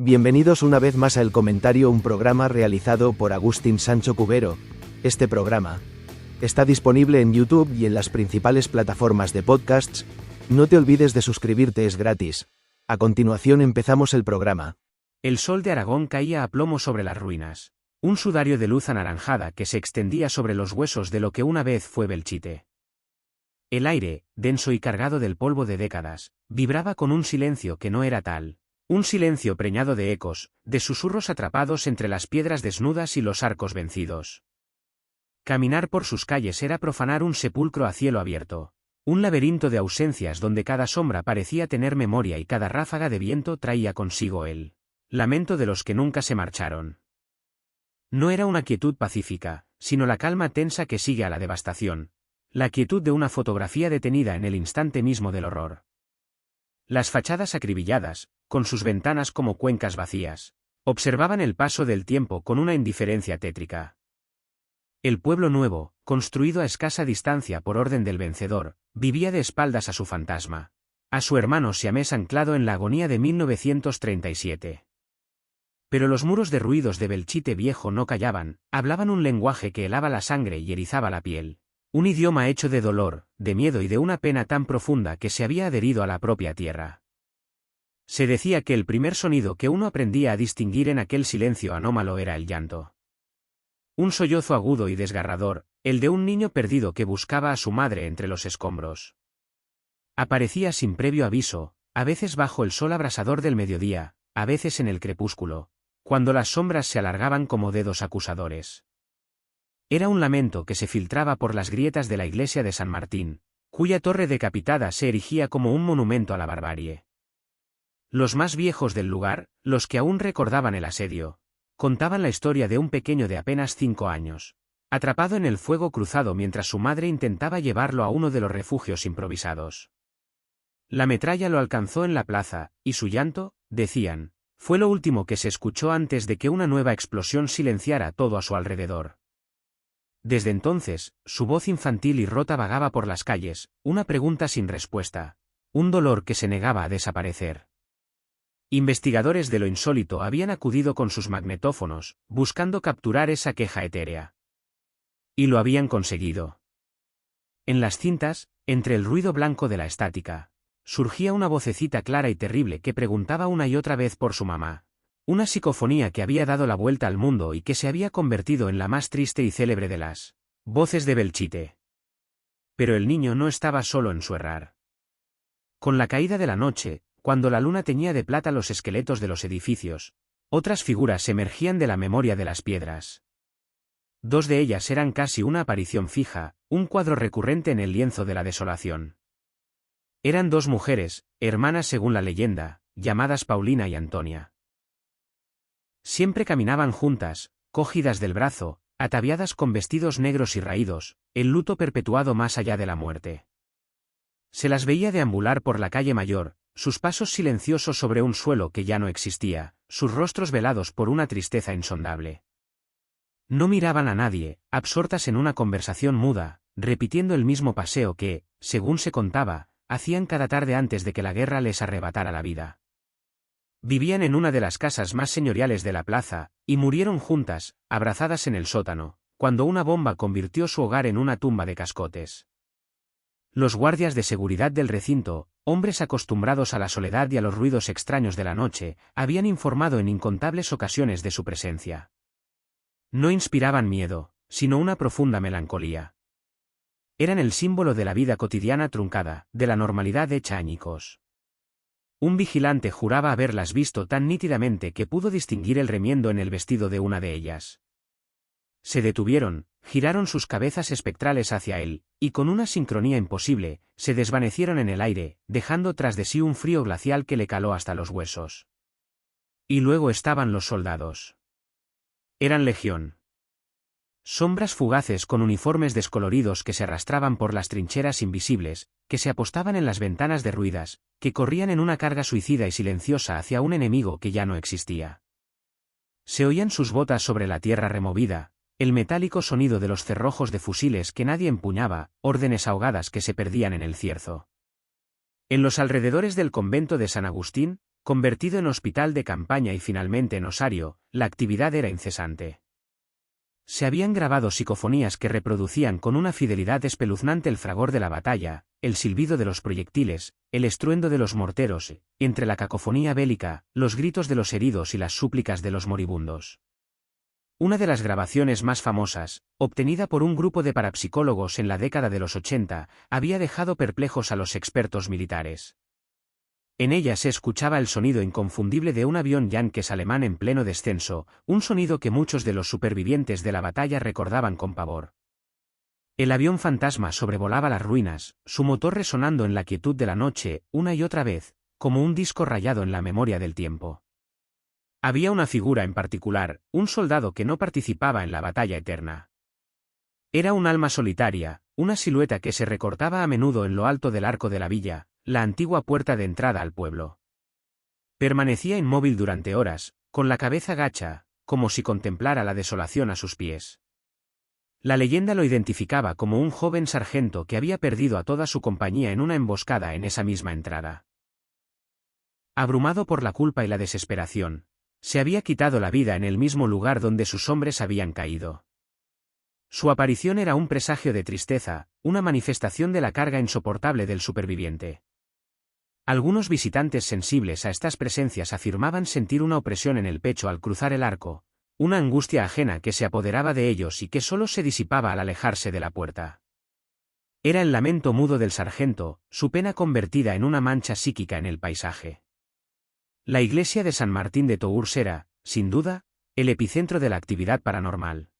Bienvenidos una vez más a El Comentario, un programa realizado por Agustín Sancho Cubero. Este programa está disponible en YouTube y en las principales plataformas de podcasts. No te olvides de suscribirte, es gratis. A continuación empezamos el programa. El sol de Aragón caía a plomo sobre las ruinas. Un sudario de luz anaranjada que se extendía sobre los huesos de lo que una vez fue Belchite. El aire, denso y cargado del polvo de décadas, vibraba con un silencio que no era tal. Un silencio preñado de ecos, de susurros atrapados entre las piedras desnudas y los arcos vencidos. Caminar por sus calles era profanar un sepulcro a cielo abierto. Un laberinto de ausencias donde cada sombra parecía tener memoria y cada ráfaga de viento traía consigo el lamento de los que nunca se marcharon. No era una quietud pacífica, sino la calma tensa que sigue a la devastación. La quietud de una fotografía detenida en el instante mismo del horror. Las fachadas acribilladas, con sus ventanas como cuencas vacías, observaban el paso del tiempo con una indiferencia tétrica. El pueblo nuevo, construido a escasa distancia por orden del vencedor, vivía de espaldas a su fantasma, a su hermano siamés anclado en la agonía de 1937. Pero los muros derruidos de Belchite Viejo no callaban, hablaban un lenguaje que helaba la sangre y erizaba la piel. Un idioma hecho de dolor, de miedo y de una pena tan profunda que se había adherido a la propia tierra. Se decía que el primer sonido que uno aprendía a distinguir en aquel silencio anómalo era el llanto. Un sollozo agudo y desgarrador, el de un niño perdido que buscaba a su madre entre los escombros. Aparecía sin previo aviso, a veces bajo el sol abrasador del mediodía, a veces en el crepúsculo, cuando las sombras se alargaban como dedos acusadores. Era un lamento que se filtraba por las grietas de la iglesia de San Martín, cuya torre decapitada se erigía como un monumento a la barbarie. Los más viejos del lugar, los que aún recordaban el asedio, contaban la historia de un pequeño de apenas 5 años, atrapado en el fuego cruzado mientras su madre intentaba llevarlo a uno de los refugios improvisados. La metralla lo alcanzó en la plaza, y su llanto, decían, fue lo último que se escuchó antes de que una nueva explosión silenciara todo a su alrededor. Desde entonces, su voz infantil y rota vagaba por las calles, una pregunta sin respuesta, un dolor que se negaba a desaparecer. Investigadores de lo insólito habían acudido con sus magnetófonos, buscando capturar esa queja etérea. Y lo habían conseguido. En las cintas, entre el ruido blanco de la estática, surgía una vocecita clara y terrible que preguntaba una y otra vez por su mamá. Una psicofonía que había dado la vuelta al mundo y que se había convertido en la más triste y célebre de las voces de Belchite. Pero el niño no estaba solo en su errar. Con la caída de la noche, cuando la luna teñía de plata los esqueletos de los edificios, otras figuras emergían de la memoria de las piedras. 2 de ellas eran casi una aparición fija, un cuadro recurrente en el lienzo de la desolación. Eran 2 mujeres, hermanas según la leyenda, llamadas Paulina y Antonia. Siempre caminaban juntas, cogidas del brazo, ataviadas con vestidos negros y raídos, el luto perpetuado más allá de la muerte. Se las veía deambular por la calle mayor, sus pasos silenciosos sobre un suelo que ya no existía, sus rostros velados por una tristeza insondable. No miraban a nadie, absortas en una conversación muda, repitiendo el mismo paseo que, según se contaba, hacían cada tarde antes de que la guerra les arrebatara la vida. Vivían en una de las casas más señoriales de la plaza, y murieron juntas, abrazadas en el sótano, cuando una bomba convirtió su hogar en una tumba de cascotes. Los guardias de seguridad del recinto, hombres acostumbrados a la soledad y a los ruidos extraños de la noche, habían informado en incontables ocasiones de su presencia. No inspiraban miedo, sino una profunda melancolía. Eran el símbolo de la vida cotidiana truncada, de la normalidad hecha añicos. Un vigilante juraba haberlas visto tan nítidamente que pudo distinguir el remiendo en el vestido de una de ellas. Se detuvieron, giraron sus cabezas espectrales hacia él, y con una sincronía imposible, se desvanecieron en el aire, dejando tras de sí un frío glacial que le caló hasta los huesos. Y luego estaban los soldados. Eran legión. Sombras fugaces con uniformes descoloridos que se arrastraban por las trincheras invisibles, que se apostaban en las ventanas derruidas, que corrían en una carga suicida y silenciosa hacia un enemigo que ya no existía. Se oían sus botas sobre la tierra removida, el metálico sonido de los cerrojos de fusiles que nadie empuñaba, órdenes ahogadas que se perdían en el cierzo. En los alrededores del convento de San Agustín, convertido en hospital de campaña y finalmente en osario, la actividad era incesante. Se habían grabado psicofonías que reproducían con una fidelidad espeluznante el fragor de la batalla, el silbido de los proyectiles, el estruendo de los morteros, y entre la cacofonía bélica, los gritos de los heridos y las súplicas de los moribundos. Una de las grabaciones más famosas, obtenida por un grupo de parapsicólogos en la década de los 80, había dejado perplejos a los expertos militares. En ella se escuchaba el sonido inconfundible de un avión yanqués alemán en pleno descenso, un sonido que muchos de los supervivientes de la batalla recordaban con pavor. El avión fantasma sobrevolaba las ruinas, su motor resonando en la quietud de la noche, una y otra vez, como un disco rayado en la memoria del tiempo. Había una figura en particular, un soldado que no participaba en la batalla eterna. Era un alma solitaria, una silueta que se recortaba a menudo en lo alto del arco de la villa, la antigua puerta de entrada al pueblo. Permanecía inmóvil durante horas, con la cabeza gacha, como si contemplara la desolación a sus pies. La leyenda lo identificaba como un joven sargento que había perdido a toda su compañía en una emboscada en esa misma entrada. Abrumado por la culpa y la desesperación, se había quitado la vida en el mismo lugar donde sus hombres habían caído. Su aparición era un presagio de tristeza, una manifestación de la carga insoportable del superviviente. Algunos visitantes sensibles a estas presencias afirmaban sentir una opresión en el pecho al cruzar el arco, una angustia ajena que se apoderaba de ellos y que solo se disipaba al alejarse de la puerta. Era el lamento mudo del sargento, su pena convertida en una mancha psíquica en el paisaje. La iglesia de San Martín de Tours era, sin duda, el epicentro de la actividad paranormal.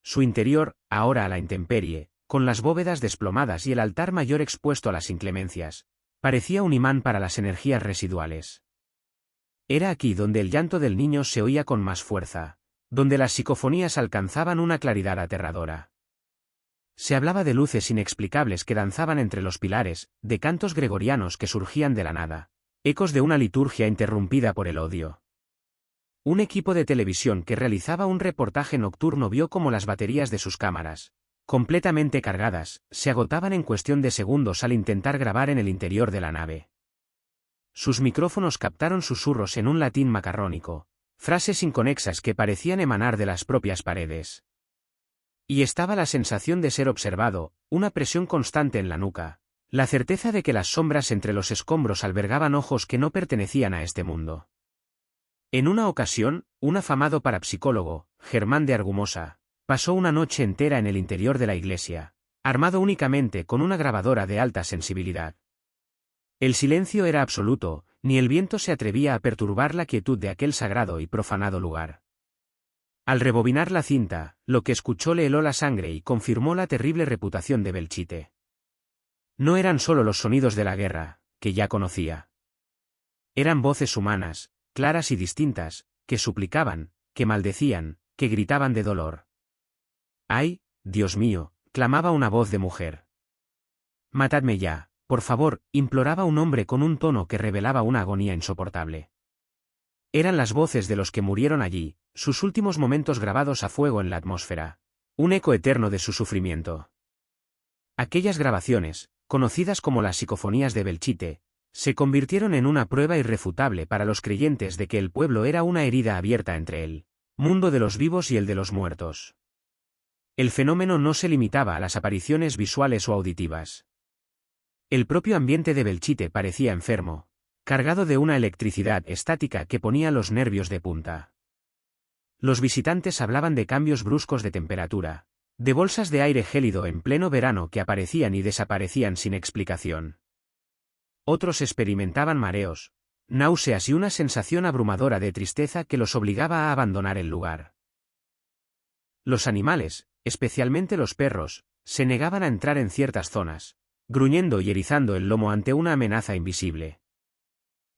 Su interior, ahora a la intemperie, con las bóvedas desplomadas y el altar mayor expuesto a las inclemencias, parecía un imán para las energías residuales. Era aquí donde el llanto del niño se oía con más fuerza, donde las psicofonías alcanzaban una claridad aterradora. Se hablaba de luces inexplicables que danzaban entre los pilares, de cantos gregorianos que surgían de la nada, ecos de una liturgia interrumpida por el odio. Un equipo de televisión que realizaba un reportaje nocturno vio cómo las baterías de sus cámaras, completamente cargadas, se agotaban en cuestión de segundos al intentar grabar en el interior de la nave. Sus micrófonos captaron susurros en un latín macarrónico, frases inconexas que parecían emanar de las propias paredes. Y estaba la sensación de ser observado, una presión constante en la nuca, la certeza de que las sombras entre los escombros albergaban ojos que no pertenecían a este mundo. En una ocasión, un afamado parapsicólogo, Germán de Argumosa, pasó una noche entera en el interior de la iglesia, armado únicamente con una grabadora de alta sensibilidad. El silencio era absoluto, ni el viento se atrevía a perturbar la quietud de aquel sagrado y profanado lugar. Al rebobinar la cinta, lo que escuchó le heló la sangre y confirmó la terrible reputación de Belchite. No eran solo los sonidos de la guerra, que ya conocía. Eran voces humanas, claras y distintas, que suplicaban, que maldecían, que gritaban de dolor. ¡Ay, Dios mío!, clamaba una voz de mujer. «Matadme ya, por favor», imploraba un hombre con un tono que revelaba una agonía insoportable. Eran las voces de los que murieron allí, sus últimos momentos grabados a fuego en la atmósfera, un eco eterno de su sufrimiento. Aquellas grabaciones, conocidas como las psicofonías de Belchite, se convirtieron en una prueba irrefutable para los creyentes de que el pueblo era una herida abierta entre el mundo de los vivos y el de los muertos. El fenómeno no se limitaba a las apariciones visuales o auditivas. El propio ambiente de Belchite parecía enfermo, cargado de una electricidad estática que ponía los nervios de punta. Los visitantes hablaban de cambios bruscos de temperatura, de bolsas de aire gélido en pleno verano que aparecían y desaparecían sin explicación. Otros experimentaban mareos, náuseas y una sensación abrumadora de tristeza que los obligaba a abandonar el lugar. Los animales, especialmente los perros, se negaban a entrar en ciertas zonas, gruñendo y erizando el lomo ante una amenaza invisible.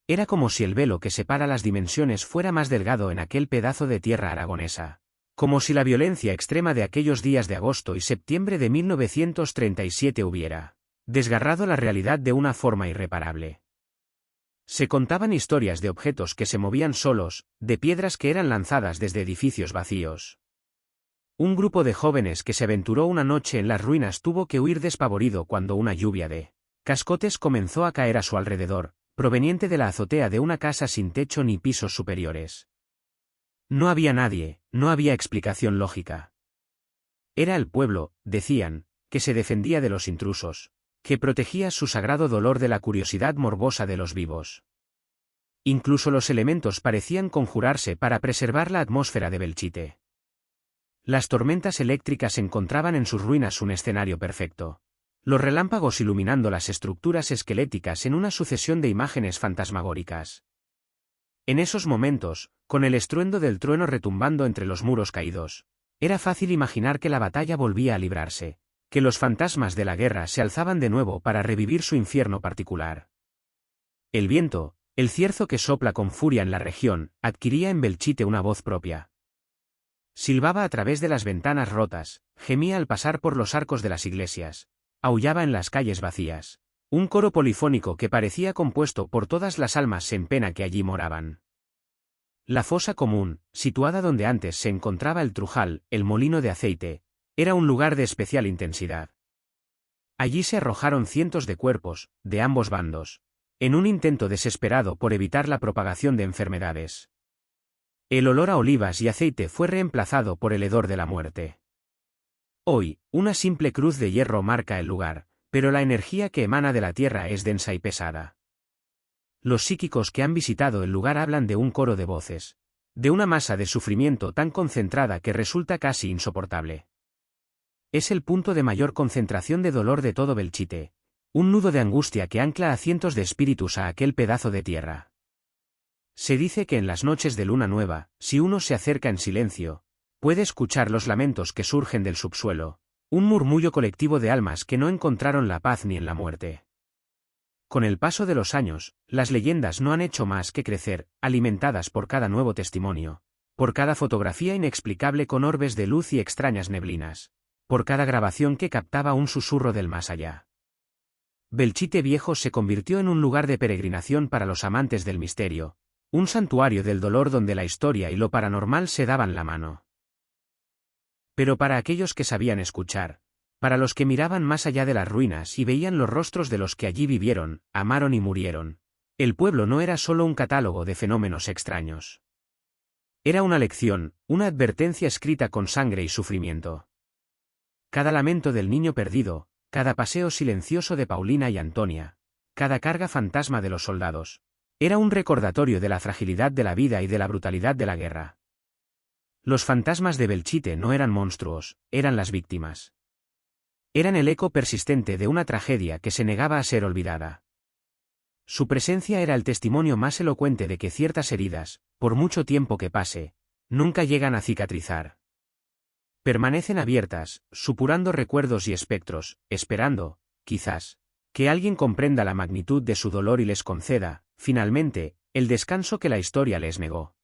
Era como si el velo que separa las dimensiones fuera más delgado en aquel pedazo de tierra aragonesa, como si la violencia extrema de aquellos días de agosto y septiembre de 1937 hubiera desgarrado la realidad de una forma irreparable. Se contaban historias de objetos que se movían solos, de piedras que eran lanzadas desde edificios vacíos. Un grupo de jóvenes que se aventuró una noche en las ruinas tuvo que huir despavorido cuando una lluvia de cascotes comenzó a caer a su alrededor, proveniente de la azotea de una casa sin techo ni pisos superiores. No había nadie, no había explicación lógica. Era el pueblo, decían, que se defendía de los intrusos, que protegía su sagrado dolor de la curiosidad morbosa de los vivos. Incluso los elementos parecían conjurarse para preservar la atmósfera de Belchite. Las tormentas eléctricas encontraban en sus ruinas un escenario perfecto. Los relámpagos iluminando las estructuras esqueléticas en una sucesión de imágenes fantasmagóricas. En esos momentos, con el estruendo del trueno retumbando entre los muros caídos, era fácil imaginar que la batalla volvía a librarse, que los fantasmas de la guerra se alzaban de nuevo para revivir su infierno particular. El viento, el cierzo que sopla con furia en la región, adquiría en Belchite una voz propia. Silbaba a través de las ventanas rotas, gemía al pasar por los arcos de las iglesias, aullaba en las calles vacías. Un coro polifónico que parecía compuesto por todas las almas en pena que allí moraban. La fosa común, situada donde antes se encontraba el trujal, el molino de aceite, era un lugar de especial intensidad. Allí se arrojaron cientos de cuerpos, de ambos bandos, en un intento desesperado por evitar la propagación de enfermedades. El olor a olivas y aceite fue reemplazado por el hedor de la muerte. Hoy, una simple cruz de hierro marca el lugar, pero la energía que emana de la tierra es densa y pesada. Los psíquicos que han visitado el lugar hablan de un coro de voces, de una masa de sufrimiento tan concentrada que resulta casi insoportable. Es el punto de mayor concentración de dolor de todo Belchite, un nudo de angustia que ancla a cientos de espíritus a aquel pedazo de tierra. Se dice que en las noches de luna nueva, si uno se acerca en silencio, puede escuchar los lamentos que surgen del subsuelo, un murmullo colectivo de almas que no encontraron la paz ni en la muerte. Con el paso de los años, las leyendas no han hecho más que crecer, alimentadas por cada nuevo testimonio, por cada fotografía inexplicable con orbes de luz y extrañas neblinas, por cada grabación que captaba un susurro del más allá. Belchite Viejo se convirtió en un lugar de peregrinación para los amantes del misterio, un santuario del dolor donde la historia y lo paranormal se daban la mano. Pero para aquellos que sabían escuchar, para los que miraban más allá de las ruinas y veían los rostros de los que allí vivieron, amaron y murieron, el pueblo no era solo un catálogo de fenómenos extraños. Era una lección, una advertencia escrita con sangre y sufrimiento. Cada lamento del niño perdido, cada paseo silencioso de Paulina y Antonia, cada carga fantasma de los soldados, era un recordatorio de la fragilidad de la vida y de la brutalidad de la guerra. Los fantasmas de Belchite no eran monstruos, eran las víctimas. Eran el eco persistente de una tragedia que se negaba a ser olvidada. Su presencia era el testimonio más elocuente de que ciertas heridas, por mucho tiempo que pase, nunca llegan a cicatrizar. Permanecen abiertas, supurando recuerdos y espectros, esperando, quizás, que alguien comprenda la magnitud de su dolor y les conceda, finalmente, el descanso que la historia les negó.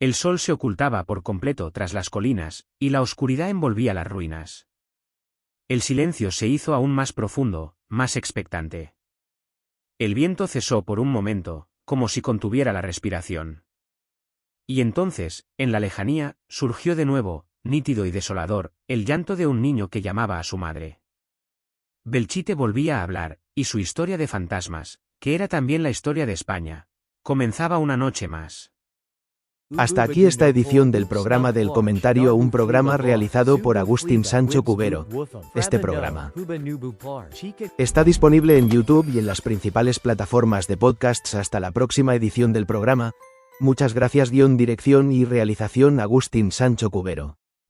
El sol se ocultaba por completo tras las colinas, y la oscuridad envolvía las ruinas. El silencio se hizo aún más profundo, más expectante. El viento cesó por un momento, como si contuviera la respiración. Y entonces, en la lejanía, surgió de nuevo, nítido y desolador, el llanto de un niño que llamaba a su madre. Belchite volvía a hablar, y su historia de fantasmas, que era también la historia de España, comenzaba una noche más. Hasta aquí esta edición del programa del comentario, un programa realizado por Agustín Sancho Cubero. Este programa está disponible en YouTube y en las principales plataformas de podcasts. Hasta la próxima edición del programa. Muchas gracias. Dirección y realización Agustín Sancho Cubero.